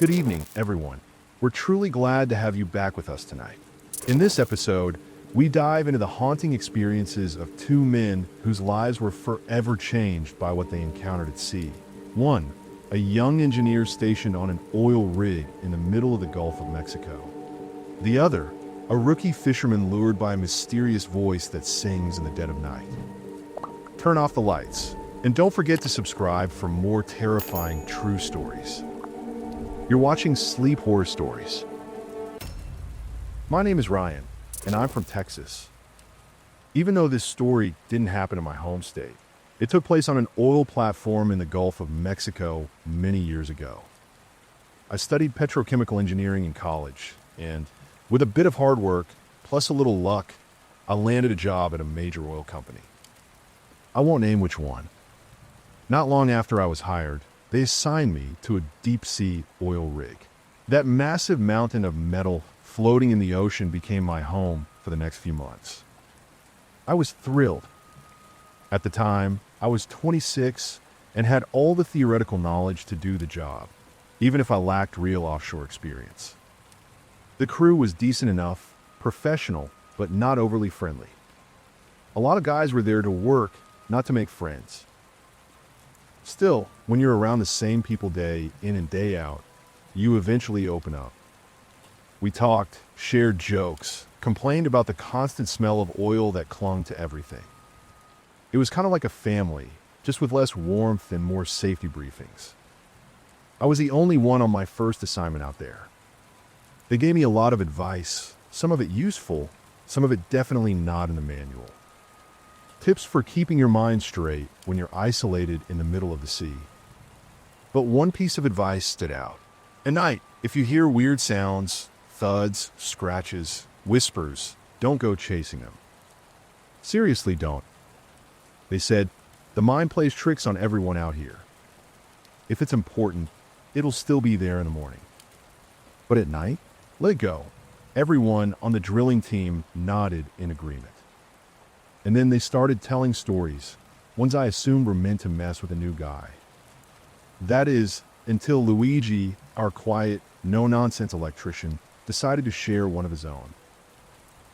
Good evening, everyone. We're truly glad to have you back with us tonight. In this episode, we dive into the haunting experiences of two men whose lives were forever changed by what they encountered at sea. One, a young engineer stationed on an oil rig in the middle of the Gulf of Mexico. The other, a rookie fisherman lured by a mysterious voice that sings in the dead of night. Turn off the lights, and don't forget to subscribe for more terrifying true stories. You're watching Sleep Horror Stories. My name is Ryan, and I'm from Texas. Even though this story didn't happen in my home state, it took place on an oil platform in the Gulf of Mexico many years ago. I studied petrochemical engineering in college, and with a bit of hard work, plus a little luck, I landed a job at a major oil company. I won't name which one. Not long after I was hired, they assigned me to a deep-sea oil rig. That massive mountain of metal floating in the ocean became my home for the next few months. I was thrilled. At the time, I was 26 and had all the theoretical knowledge to do the job, even if I lacked real offshore experience. The crew was decent enough, professional, but not overly friendly. A lot of guys were there to work, not to make friends. Still, when you're around the same people day in and day out, you eventually open up. We talked, shared jokes, complained about the constant smell of oil that clung to everything. It was kind of like a family, just with less warmth and more safety briefings. I was the only one on my first assignment out there. They gave me a lot of advice, some of it useful, some of it definitely not in the manual. Tips for keeping your mind straight when you're isolated in the middle of the sea. But one piece of advice stood out. At night, if you hear weird sounds, thuds, scratches, whispers, don't go chasing them. Seriously, don't. They said, the mind plays tricks on everyone out here. If it's important, it'll still be there in the morning. But at night, let it go. Everyone on the drilling team nodded in agreement. And then they started telling stories, ones I assumed were meant to mess with a new guy. That is, until Luigi, our quiet, no-nonsense electrician, decided to share one of his own.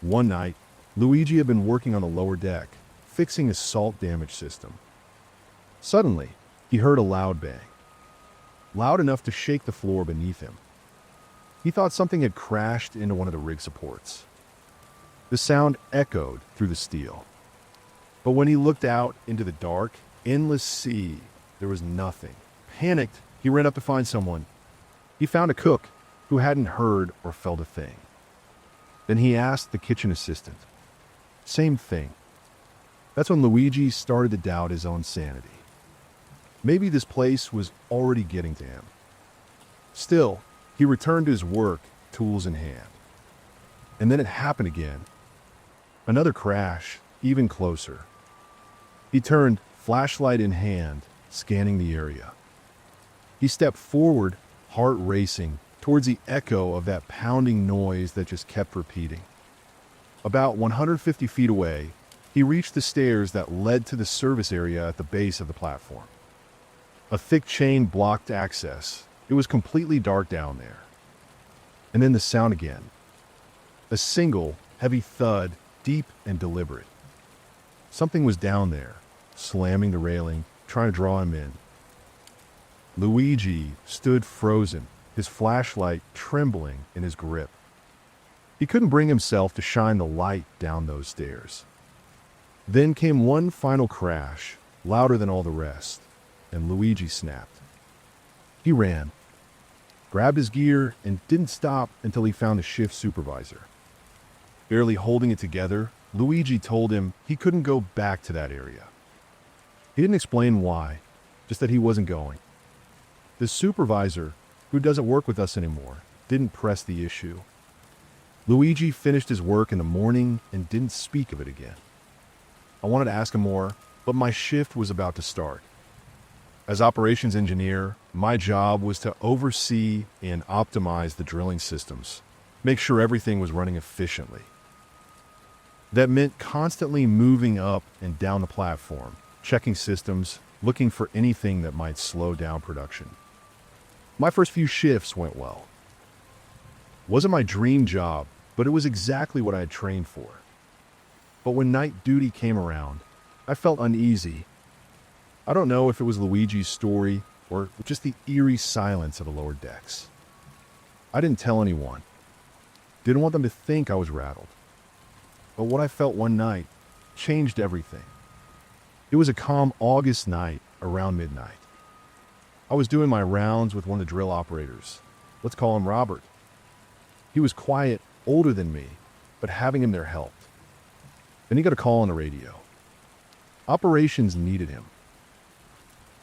One night, Luigi had been working on the lower deck, fixing his salt damage system. Suddenly, he heard a loud bang, loud enough to shake the floor beneath him. He thought something had crashed into one of the rig supports. The sound echoed through the steel. But when he looked out into the dark, endless sea, there was nothing. Panicked, he ran up to find someone. He found a cook who hadn't heard or felt a thing. Then he asked the kitchen assistant. Same thing. That's when Luigi started to doubt his own sanity. Maybe this place was already getting to him. Still, he returned to his work, tools in hand. And then it happened again. Another crash, even closer. He turned, flashlight in hand, scanning the area. He stepped forward, heart racing, towards the echo of that pounding noise that just kept repeating. About 150 feet away, he reached the stairs that led to the service area at the base of the platform. A thick chain blocked access. It was completely dark down there. And then the sound again. A single, heavy thud, deep and deliberate. Something was down there, slamming the railing, trying to draw him in. Luigi stood frozen, his flashlight trembling in his grip. He couldn't bring himself to shine the light down those stairs. Then came one final crash, louder than all the rest, and Luigi snapped. He ran, grabbed his gear, and didn't stop until he found the shift supervisor. Barely holding it together, Luigi told him he couldn't go back to that area. He didn't explain why, just that he wasn't going. The supervisor, who doesn't work with us anymore, didn't press the issue. Luigi finished his work in the morning and didn't speak of it again. I wanted to ask him more, but my shift was about to start. As operations engineer, my job was to oversee and optimize the drilling systems, make sure everything was running efficiently. That meant constantly moving up and down the platform, checking systems, looking for anything that might slow down production. My first few shifts went well. Wasn't my dream job, but it was exactly what I had trained for. But when night duty came around, I felt uneasy. I don't know if it was Luigi's story or just the eerie silence of the lower decks. I didn't tell anyone. Didn't want them to think I was rattled. But what I felt one night changed everything. It was a calm August night around midnight. I was doing my rounds with one of the drill operators. Let's call him Robert. He was quiet, older than me, but having him there helped. Then he got a call on the radio. Operations needed him.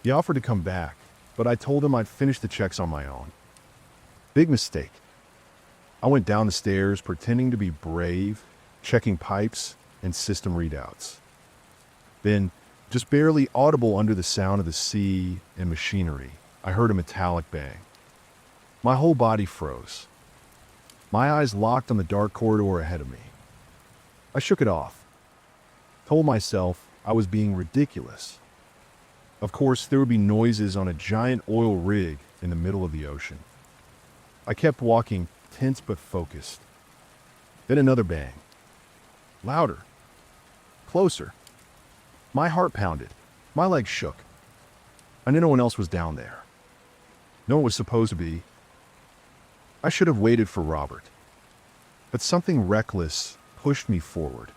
He offered to come back, but I told him I'd finish the checks on my own. Big mistake. I went down the stairs pretending to be brave, checking pipes and system readouts. Then, just barely audible under the sound of the sea and machinery, I heard a metallic bang. My whole body froze. My eyes locked on the dark corridor ahead of me. I shook it off. Told myself I was being ridiculous. Of course, there would be noises on a giant oil rig in the middle of the ocean. I kept walking, tense but focused. Then another bang. Louder. Closer. My heart pounded. My legs shook. I knew no one else was down there. No one was supposed to be. I should have waited for Robert. But something reckless pushed me forward.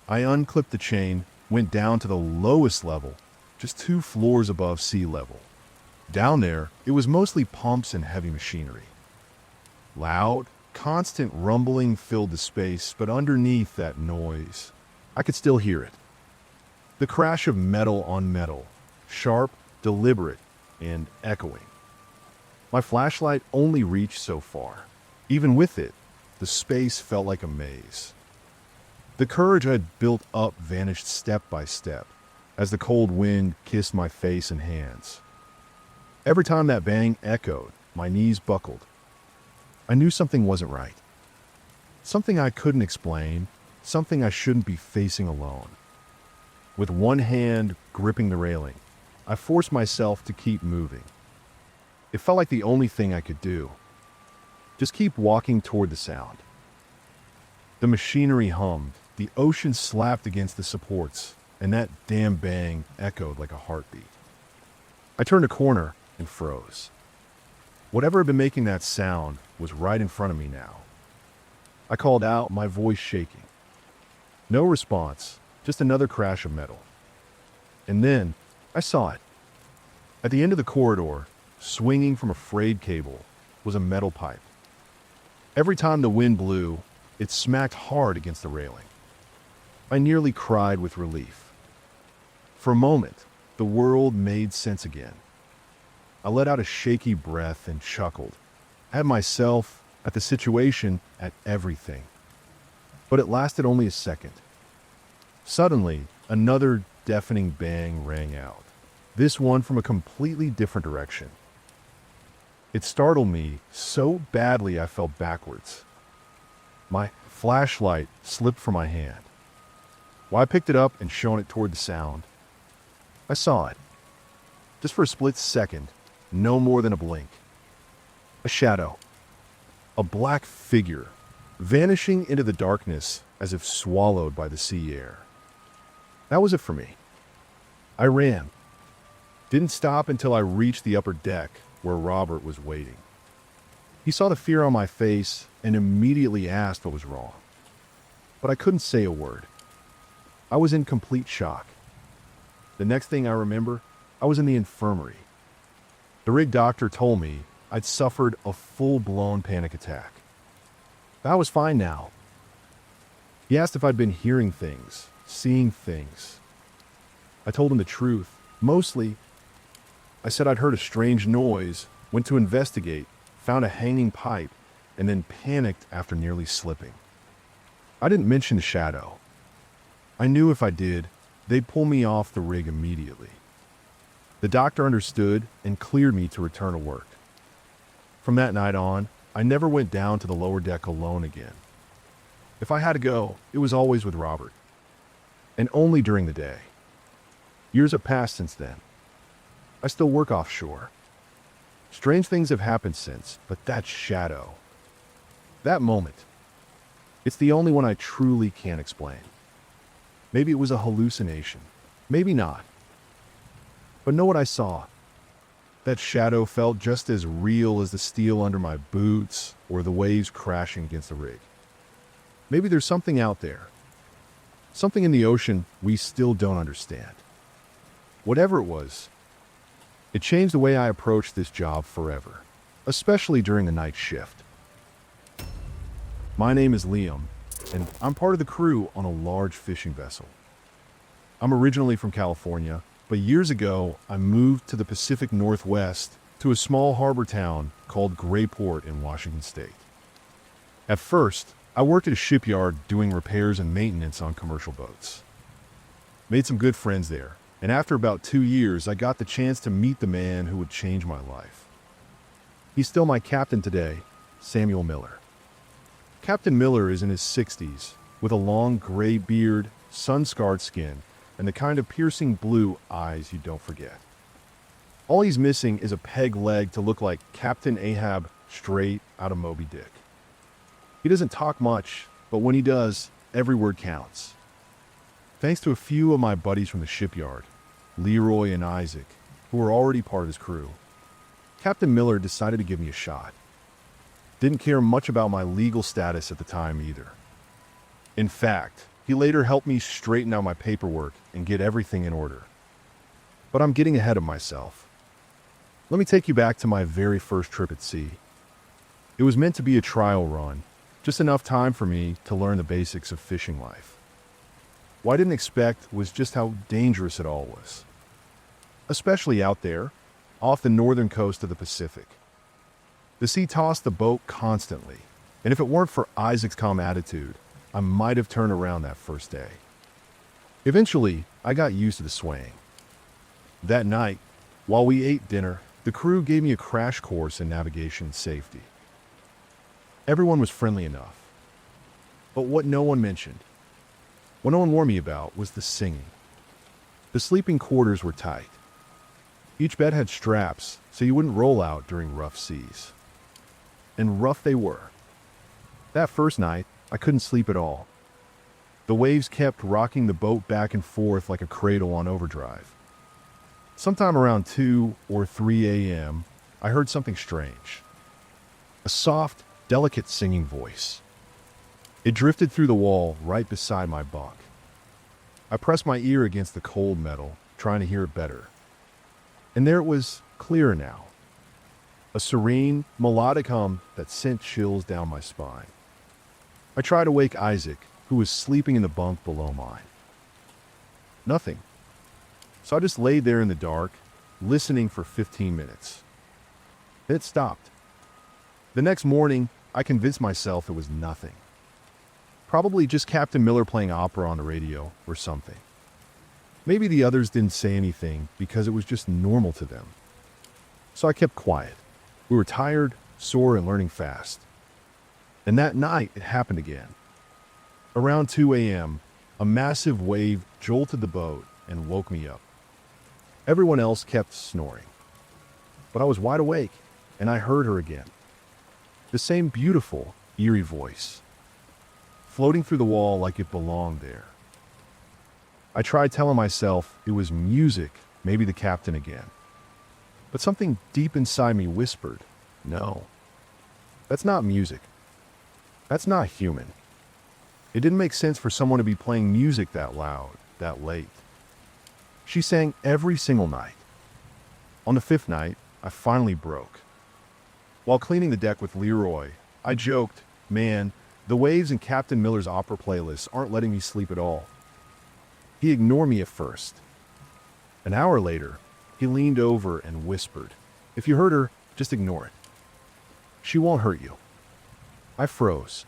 I unclipped the chain, went down to the lowest level, just 2 floors above sea level. Down there, it was mostly pumps and heavy machinery. Loud, constant rumbling filled the space, but underneath that noise, I could still hear it. The crash of metal on metal, sharp, deliberate, and echoing. My flashlight only reached so far. Even with it, the space felt like a maze. The courage I had built up vanished step by step as the cold wind kissed my face and hands. Every time that bang echoed, my knees buckled. I knew something wasn't right. Something I couldn't explain, something I shouldn't be facing alone. With one hand gripping the railing, I forced myself to keep moving. It felt like the only thing I could do. Just keep walking toward the sound. The machinery hummed, the ocean slapped against the supports, and that damn bang echoed like a heartbeat. I turned a corner and froze. Whatever had been making that sound was right in front of me now. I called out, my voice shaking. No response, just another crash of metal. And then I saw it. At the end of the corridor, swinging from a frayed cable, was a metal pipe. Every time the wind blew, it smacked hard against the railing. I nearly cried with relief. For a moment, the world made sense again. I let out a shaky breath and chuckled. I had myself, at the situation, at everything. But it lasted only a second. Suddenly, another deafening bang rang out, this one from a completely different direction. It startled me so badly I fell backwards. My flashlight slipped from my hand. While I picked it up and shone it toward the sound, I saw it. Just for a split second, no more than a blink. A shadow. A black figure, vanishing into the darkness as if swallowed by the sea air. That was it for me. I ran. Didn't stop until I reached the upper deck where Robert was waiting. He saw the fear on my face and immediately asked what was wrong. But I couldn't say a word. I was in complete shock. The next thing I remember, I was in the infirmary. The rig doctor told me I'd suffered a full-blown panic attack. I was fine now. He asked if I'd been hearing things, seeing things. I told him the truth. Mostly, I said I'd heard a strange noise, went to investigate, found a hanging pipe, and then panicked after nearly slipping. I didn't mention the shadow. I knew if I did, they'd pull me off the rig immediately. The doctor understood and cleared me to return to work. From that night on, I never went down to the lower deck alone again. If I had to go, it was always with Robert. And only during the day. Years have passed since then. I still work offshore. Strange things have happened since, but that shadow, that moment, it's the only one I truly can't explain. Maybe it was a hallucination. Maybe not. But know what I saw? That shadow felt just as real as the steel under my boots or the waves crashing against the rig. Maybe there's something out there. Something in the ocean we still don't understand. Whatever it was, it changed the way I approached this job forever, especially during the night shift. My name is Liam, and I'm part of the crew on a large fishing vessel. I'm originally from California, but years ago I moved to the Pacific Northwest to a small harbor town called Grayport in Washington State. At first, I worked at a shipyard doing repairs and maintenance on commercial boats. Made some good friends there, and after about 2 years, I got the chance to meet the man who would change my life. He's still my captain today, Samuel Miller. Captain Miller is in his 60s, with a long gray beard, sun-scarred skin, and the kind of piercing blue eyes you don't forget. All he's missing is a peg leg to look like Captain Ahab straight out of Moby Dick. He doesn't talk much, but when he does, every word counts. Thanks to a few of my buddies from the shipyard, Leroy and Isaac, who were already part of his crew, Captain Miller decided to give me a shot. Didn't care much about my legal status at the time either. In fact, he later helped me straighten out my paperwork and get everything in order. But I'm getting ahead of myself. Let me take you back to my very first trip at sea. It was meant to be a trial run, just enough time for me to learn the basics of fishing life. What I didn't expect was just how dangerous it all was. Especially out there, off the northern coast of the Pacific. The sea tossed the boat constantly, and if it weren't for Isaac's calm attitude, I might have turned around that first day. Eventually, I got used to the swaying. That night, while we ate dinner, the crew gave me a crash course in navigation safety. Everyone was friendly enough. But what no one mentioned, what no one warned me about, was the singing. The sleeping quarters were tight. Each bed had straps so you wouldn't roll out during rough seas. And rough they were. That first night, I couldn't sleep at all. The waves kept rocking the boat back and forth like a cradle on overdrive. Sometime around 2 or 3 a.m., I heard something strange. A soft, delicate singing voice. It drifted through the wall right beside my bunk. I pressed my ear against the cold metal, trying to hear it better. And there it was, clearer now. A serene, melodic hum that sent chills down my spine. I tried to wake Isaac, who was sleeping in the bunk below mine. Nothing. So I just laid there in the dark, listening for 15 minutes. Then it stopped. The next morning, I convinced myself it was nothing. Probably just Captain Miller playing opera on the radio or something. Maybe the others didn't say anything because it was just normal to them. So I kept quiet. We were tired, sore, and learning fast. And that night, it happened again. Around 2 a.m., a massive wave jolted the boat and woke me up. Everyone else kept snoring. But I was wide awake, and I heard her again. The same beautiful, eerie voice, floating through the wall like it belonged there. I tried telling myself it was music, maybe the captain again. But something deep inside me whispered, no, that's not music. That's not human. It didn't make sense for someone to be playing music that loud, that late. She sang every single night. On the 5th night, I finally broke. While cleaning the deck with Leroy, I joked, man, the waves in Captain Miller's opera playlists aren't letting me sleep at all. He ignored me at first. An hour later, he leaned over and whispered, if you heard her, just ignore it. She won't hurt you. I froze.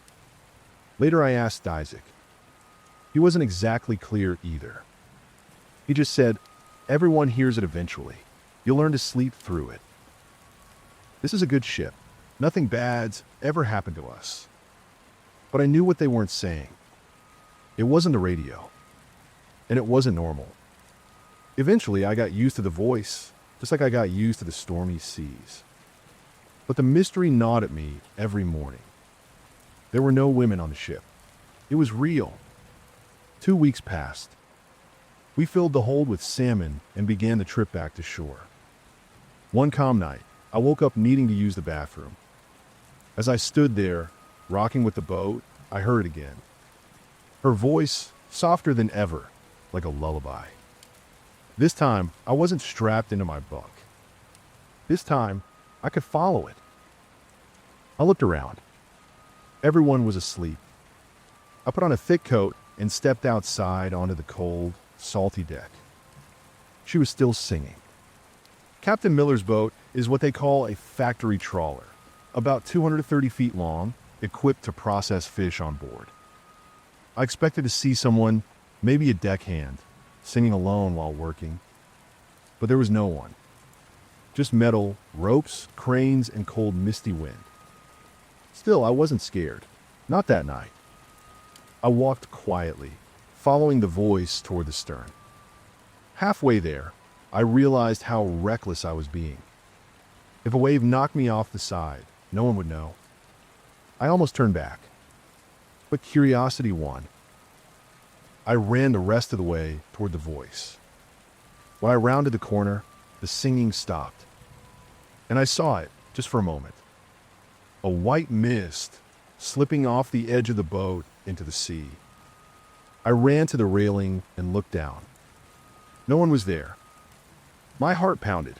Later I asked Isaac. He wasn't exactly clear either. He just said, everyone hears it eventually. You'll learn to sleep through it. This is a good ship. Nothing bad's ever happened to us. But I knew what they weren't saying. It wasn't the radio. And it wasn't normal. Eventually I got used to the voice, just like I got used to the stormy seas. But the mystery gnawed at me every morning. There were no women on the ship. It was real. 2 weeks passed. We filled the hold with salmon and began the trip back to shore. One calm night, I woke up needing to use the bathroom. As I stood there, rocking with the boat, I heard again. Her voice, softer than ever, like a lullaby. This time, I wasn't strapped into my bunk. This time, I could follow it. I looked around. Everyone was asleep. I put on a thick coat and stepped outside onto the cold, salty deck. She was still singing. Captain Miller's boat is what they call a factory trawler, about 230 feet long, equipped to process fish on board. I expected to see someone, maybe a deckhand, singing alone while working. But there was no one. Just metal, ropes, cranes, and cold, misty wind. Still, I wasn't scared. Not that night. I walked quietly, following the voice toward the stern. Halfway there, I realized how reckless I was being. If a wave knocked me off the side, no one would know. I almost turned back. But curiosity won. I ran the rest of the way toward the voice. When I rounded the corner, the singing stopped. And I saw it, just for a moment. A white mist slipping off the edge of the boat into the sea. I ran to the railing and looked down. No one was there. My heart pounded.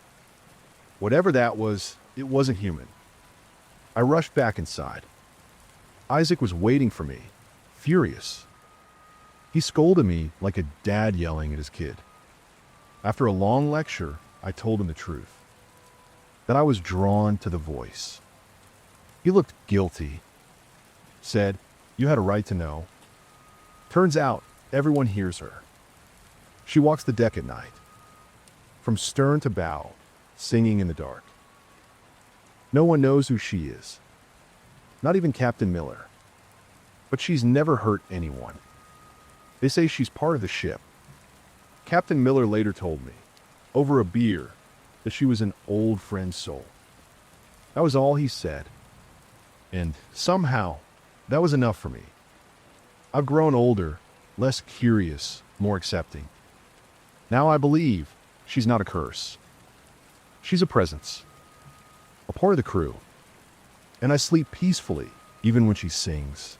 Whatever that was, it wasn't human. I rushed back inside. Isaac was waiting for me, furious. He scolded me like a dad yelling at his kid. After a long lecture, I told him the truth. That I was drawn to the voice. He looked guilty. Said, "You had a right to know." Turns out, everyone hears her. She walks the deck at night, from stern to bow, singing in the dark. No one knows who she is. Not even Captain Miller. But she's never hurt anyone. They say she's part of the ship. Captain Miller later told me, over a beer, that she was an old friend's soul. That was all he said. And somehow, that was enough for me. I've grown older, less curious, more accepting. Now I believe she's not a curse. She's a presence, a part of the crew. And I sleep peacefully, even when she sings.